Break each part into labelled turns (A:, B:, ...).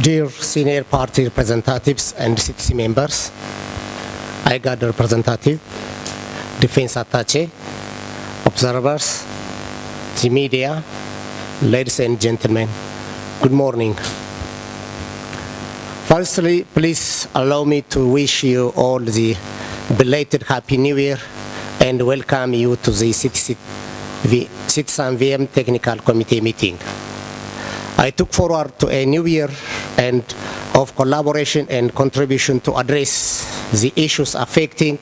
A: Dear senior party representatives and CTC members, I got the representative, defense attaché, observers, the media, ladies and gentlemen, good morning. Firstly, please allow me to wish you all the belated Happy New Year and welcome you to the CTSAMVM Technical Committee meeting. I look forward to a new year and of collaboration and contribution to address the issues affecting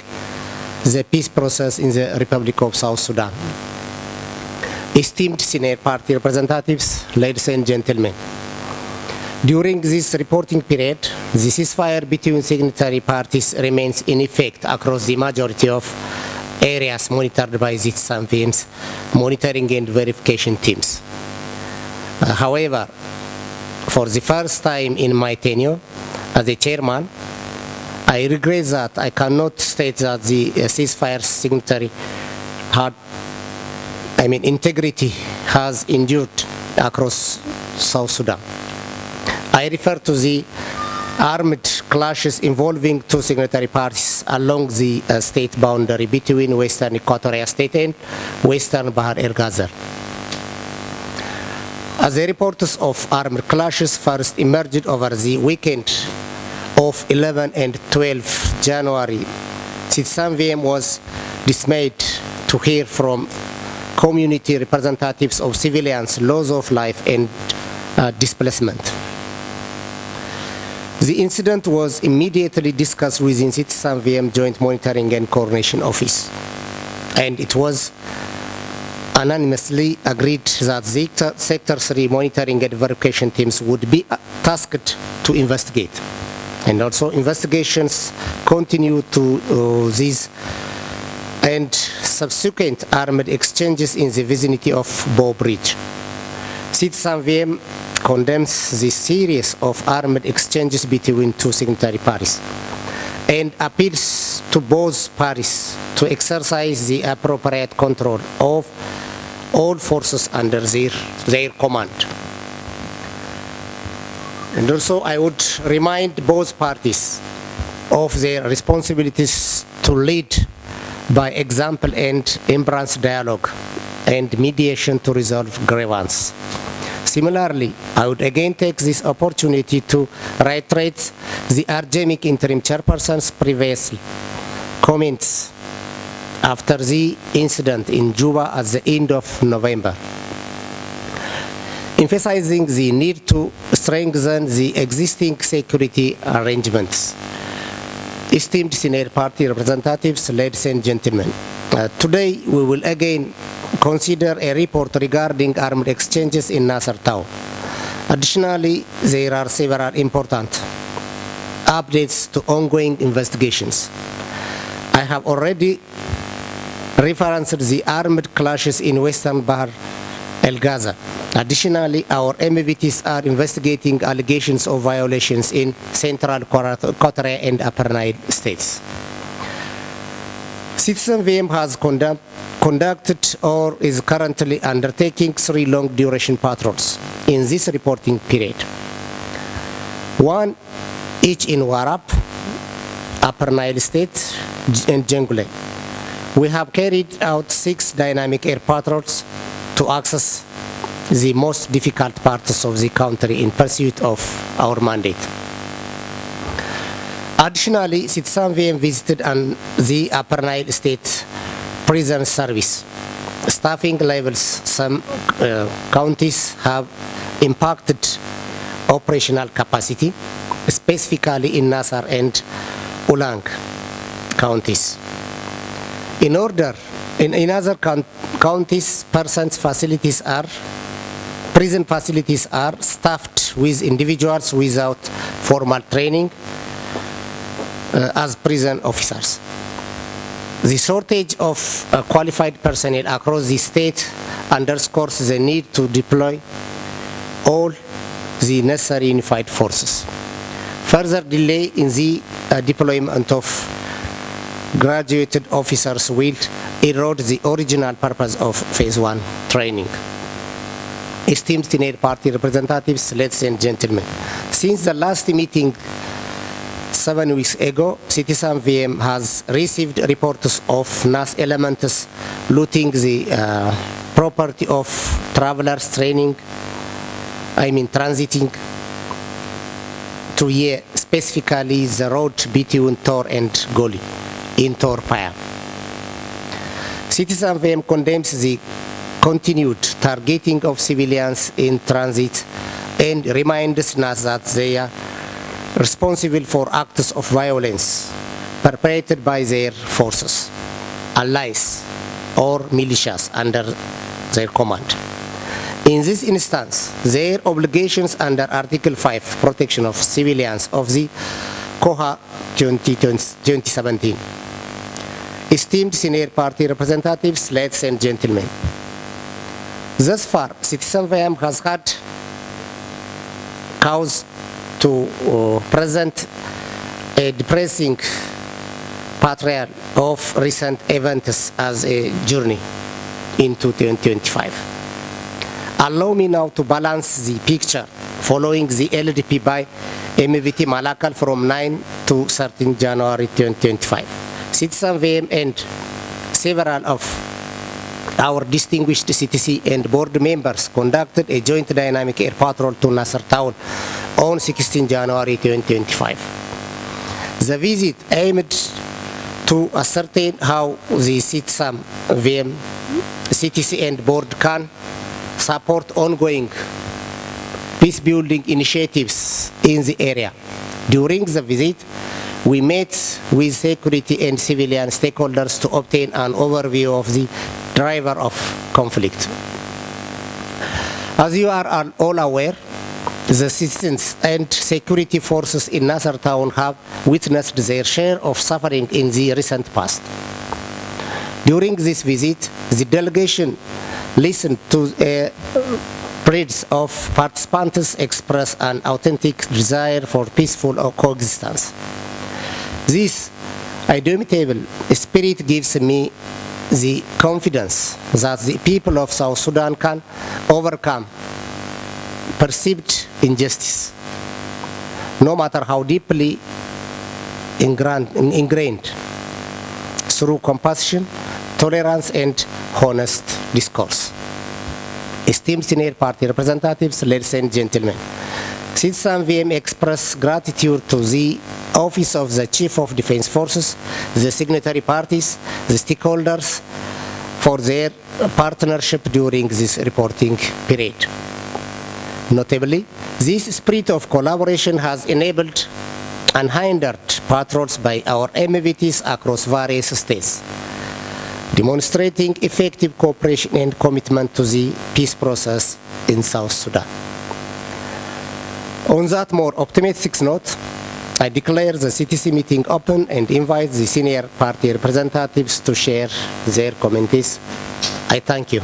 A: the peace process in the Republic of South Sudan. Esteemed senior party representatives, ladies and gentlemen, during this reporting period, the ceasefire between signatory parties remains in effect across the majority of areas monitored by CTSAMVM's monitoring and verification teams. However, for the first time in my tenure as a chairman, I regret that I cannot state that the ceasefire signatory integrity has endured across South Sudan. I refer to the armed clashes involving two signatory parties along the state boundary between Western Equatoria State and Western Bahar El Ghazal. As the reports of armed clashes first emerged over the weekend of 11 and 12 January, CTSAMVM was dismayed to hear from community representatives of civilians loss of life and displacement. The incident was immediately discussed within CTSAMVM Joint Monitoring and Coordination Office, and it was unanimously agreed that the Sector 3 monitoring and verification teams would be tasked to investigate. And also investigations continue to these and subsequent armed exchanges in the vicinity of Bow Bridge. CTSAMVM condemns this series of armed exchanges between two signatory parties and appeals to both parties to exercise the appropriate control of all forces under their command. And also I would remind both parties of their responsibilities to lead by example and embrace dialogue and mediation to resolve grievances. Similarly, I would again take this opportunity to reiterate the academic interim chairperson's previous comments after the incident in Juba at the end of November, emphasizing the need to strengthen the existing security arrangements. Esteemed senior party representatives, ladies and gentlemen, today we will again consider a report regarding armed exchanges in Nasser Town. Additionally, there are several important updates to ongoing investigations. I have already referenced the armed clashes in Western Bahar El Ghazal. Additionally, our MVTs are investigating allegations of violations in Central Equatoria and Upper Nile states. CTSAMVM has conducted or is currently undertaking 3 long-duration patrols in this reporting period. 1 each in Warab, Upper Nile State, and Jengule. We have carried out 6 dynamic air patrols to access the most difficult parts of the country in pursuit of our mandate. Additionally, CTSAMVM visited the Upper Nile State Prison Service. Staffing levels, some counties have impacted operational capacity, specifically in Nasser and Ulang counties. In other counties, prison facilities are staffed with individuals without formal training as prison officers. The shortage of qualified personnel across the state underscores the need to deploy all the necessary unified forces. Further delay in the deployment of graduated officers will erode the original purpose of Phase 1 training. Esteemed senior party representatives, ladies and gentlemen, Since the last meeting 7 weeks ago, CTSAMVM has received reports of NAS elements looting the property of travelers transiting to here, specifically the road between Tor and Goli in Tor Paya. CTSAMVM condemns the continued targeting of civilians in transit and reminds NAS that they are responsible for acts of violence perpetrated by their forces, allies, or militias under their command. In this instance, their obligations under Article 5, Protection of Civilians of the COHA 2017. Esteemed senior party representatives, ladies and gentlemen, thus far, CTSAMVM has had cause to present a depressing portrayal of recent events as a journey into 2025. Allow me now to balance the picture following the LDP by MVT Malakal from 9 to 13 January 2025. CTSAMVM and several of our distinguished CTC and board members conducted a joint dynamic air patrol to Nasser town on 16 January 2025. The visit aimed to ascertain how the CTSAMVM, CTC and board can support ongoing peace-building initiatives in the area. During the visit, we met with security and civilian stakeholders to obtain an overview of the driver of conflict. As you are all aware, the citizens and security forces in Nasser town have witnessed their share of suffering in the recent past. During this visit, the delegation listened to a pleas of participants express an authentic desire for peaceful coexistence. This indomitable spirit gives me the confidence that the people of South Sudan can overcome perceived injustice, no matter how deeply ingrained, through compassion, tolerance, and honest discourse. Esteemed senior party representatives, ladies and gentlemen, CTSAMVM express gratitude to the Office of the Chief of Defense Forces, the signatory parties, the stakeholders for their partnership during this reporting period. Notably, this spirit of collaboration has enabled unhindered patrols by our MVTs across various states, demonstrating effective cooperation and commitment to the peace process in South Sudan. On that more optimistic note, I declare the CTC meeting open and invite the senior party representatives to share their comments. I thank you.